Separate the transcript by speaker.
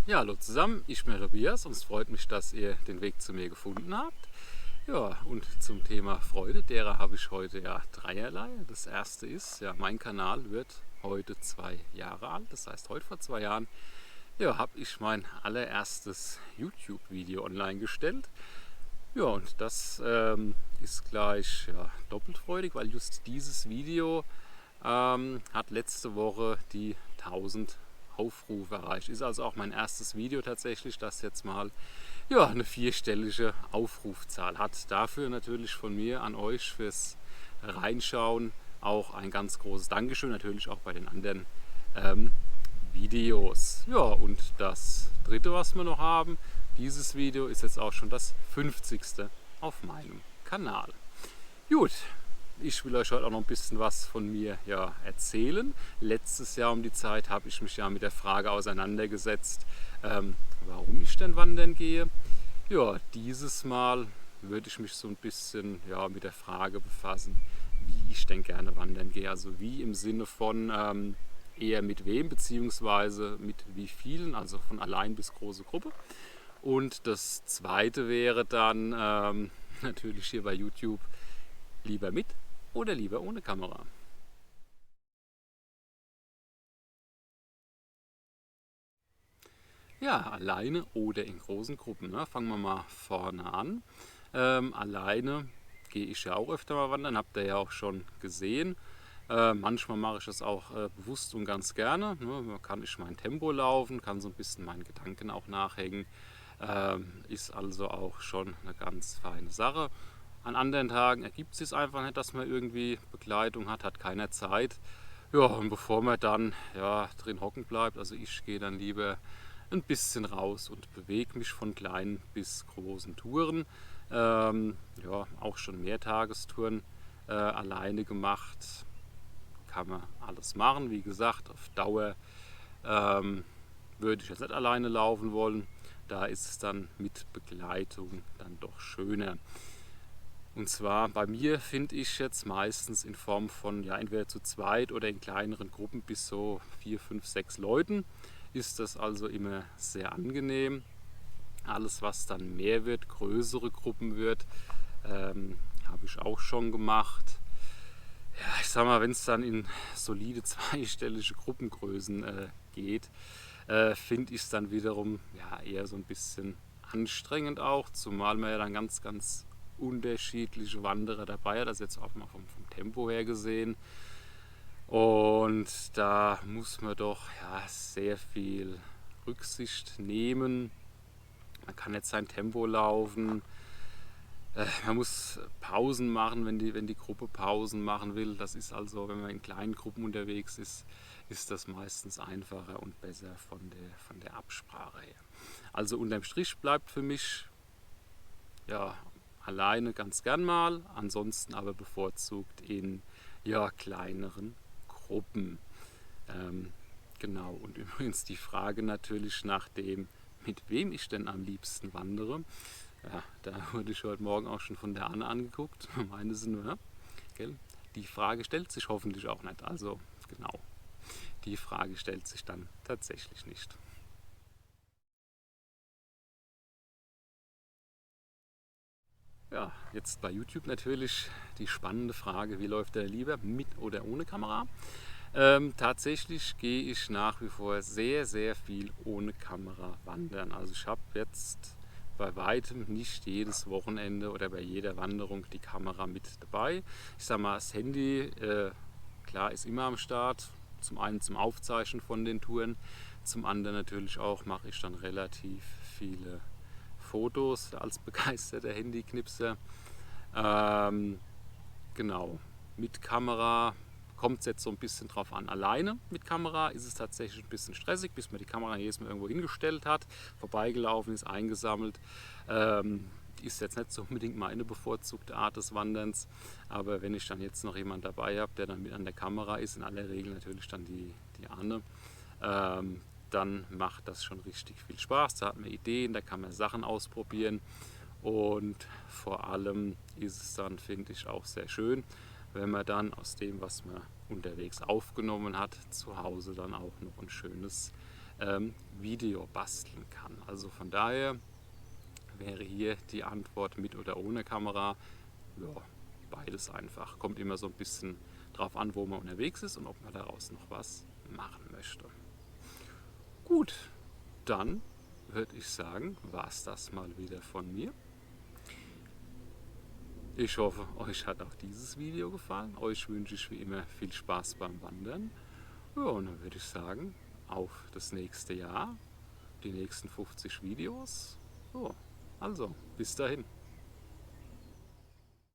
Speaker 1: Ja, hallo zusammen, ich bin der Tobias und es freut mich, dass ihr den Weg zu mir gefunden habt. Ja, und zum Thema Freude, derer habe ich heute ja dreierlei. Das erste ist, ja, mein Kanal wird heute 2 Jahre alt. Das heißt, heute vor 2 Jahren, ja, habe ich mein allererstes YouTube-Video online gestellt. Ja, und das ist gleich ja, doppelt freudig, weil just dieses Video hat letzte Woche die 1000 Aufrufe erreicht. Ist also auch mein erstes Video tatsächlich, das jetzt mal ja, eine vierstellige Aufrufzahl hat. Dafür natürlich von mir an euch fürs Reinschauen auch ein ganz großes Dankeschön, natürlich auch bei den anderen ähm, Videos. Ja, und das dritte, was wir noch haben, dieses Video ist jetzt auch schon das 50. auf meinem Kanal. Gut, ich will euch heute auch noch ein bisschen was von mir ja, erzählen. Letztes Jahr um die Zeit habe ich mich ja mit der Frage auseinandergesetzt, warum ich denn wandern gehe. Ja, dieses Mal würde ich mich so ein bisschen ja, mit der Frage befassen, wie ich denn gerne wandern gehe. Also wie im Sinne von eher mit wem, beziehungsweise mit wie vielen, also von allein bis große Gruppe. Und das zweite wäre dann natürlich hier bei YouTube, lieber mit oder lieber ohne Kamera. Ja, alleine oder in großen Gruppen. Ne? Fangen wir mal vorne an. Alleine gehe ich ja auch öfter mal wandern, habt ihr ja auch schon gesehen. Manchmal mache ich das auch bewusst und ganz gerne. Ne? Da kann ich mein Tempo laufen, kann so ein bisschen meinen Gedanken auch nachhängen. Ist also auch schon eine ganz feine Sache. An anderen Tagen ergibt es sich einfach nicht, dass man irgendwie Begleitung hat, hat keiner Zeit. Ja, und bevor man dann ja, drin hocken bleibt, also ich gehe dann lieber ein bisschen raus und bewege mich von kleinen bis großen Touren. Ja, auch schon Mehrtagestouren alleine gemacht. Kann man alles machen. Wie gesagt, auf Dauer würde ich jetzt nicht alleine laufen wollen. Da ist es dann mit Begleitung dann doch schöner. Und zwar bei mir finde ich jetzt meistens in Form von ja entweder zu zweit oder in kleineren Gruppen bis so 4, 5, 6 Leuten ist das also immer sehr angenehm. Alles was dann mehr wird, größere Gruppen wird, habe ich auch schon gemacht. Ja, ich sag mal, wenn es dann in solide zweistellige Gruppengrößen geht, finde ich es dann wiederum ja, eher so ein bisschen anstrengend auch, zumal man ja dann ganz, ganz unterschiedliche Wanderer dabei hat, das jetzt auch mal vom Tempo her gesehen. Und da muss man doch ja, sehr viel Rücksicht nehmen. Man kann jetzt sein Tempo laufen. Man muss Pausen machen, wenn die Gruppe Pausen machen will. Das ist also, wenn man in kleinen Gruppen unterwegs ist, ist das meistens einfacher und besser von der Absprache her. Also unterm Strich bleibt für mich ja, alleine ganz gern mal, ansonsten aber bevorzugt in ja, kleineren Gruppen. Ähm, genau, und übrigens die Frage natürlich nach dem, mit wem ich denn am liebsten wandere. Ja, da wurde ich heute Morgen auch schon von der Anne angeguckt. Meine sind nur, ja, gell? Die Frage stellt sich hoffentlich auch nicht. Also genau, die Frage stellt sich dann tatsächlich nicht. Ja, jetzt bei YouTube natürlich die spannende Frage, wie läuft der lieber, mit oder ohne Kamera? Tatsächlich gehe ich nach wie vor sehr, sehr viel ohne Kamera wandern. Also ich habe jetzt bei weitem nicht jedes Wochenende oder bei jeder Wanderung die Kamera mit dabei. Ich sage mal, das Handy, klar, ist immer am Start. Zum einen zum Aufzeichnen von den Touren, zum anderen natürlich auch mache ich dann relativ viele Fotos als begeisterter Handyknipser. Ähm, genau, mit Kamera kommt es jetzt so ein bisschen drauf an. Alleine mit Kamera ist es tatsächlich ein bisschen stressig, bis man die Kamera jedes Mal irgendwo hingestellt hat, vorbeigelaufen ist, eingesammelt. Ist jetzt nicht so unbedingt meine bevorzugte Art des Wanderns, aber wenn ich dann jetzt noch jemand dabei habe, der dann mit an der Kamera ist, in aller Regel natürlich dann die Anne, ähm, dann macht das schon richtig viel Spaß. Da hat man Ideen, da kann man Sachen ausprobieren und vor allem ist es dann, finde ich, auch sehr schön, wenn man dann aus dem, was man unterwegs aufgenommen hat, zu Hause dann auch noch ein schönes Video basteln kann. Also von daher wäre hier die Antwort mit oder ohne Kamera. Ja, beides einfach. Kommt immer so ein bisschen drauf an, wo man unterwegs ist und ob man daraus noch was machen möchte. Gut, dann würde ich sagen, war es das mal wieder von mir. Ich hoffe, euch hat auch dieses Video gefallen. Euch wünsche ich wie immer viel Spaß beim Wandern. Ja, und dann würde ich sagen, auf das nächste Jahr, die nächsten 50 Videos. So, also, bis dahin.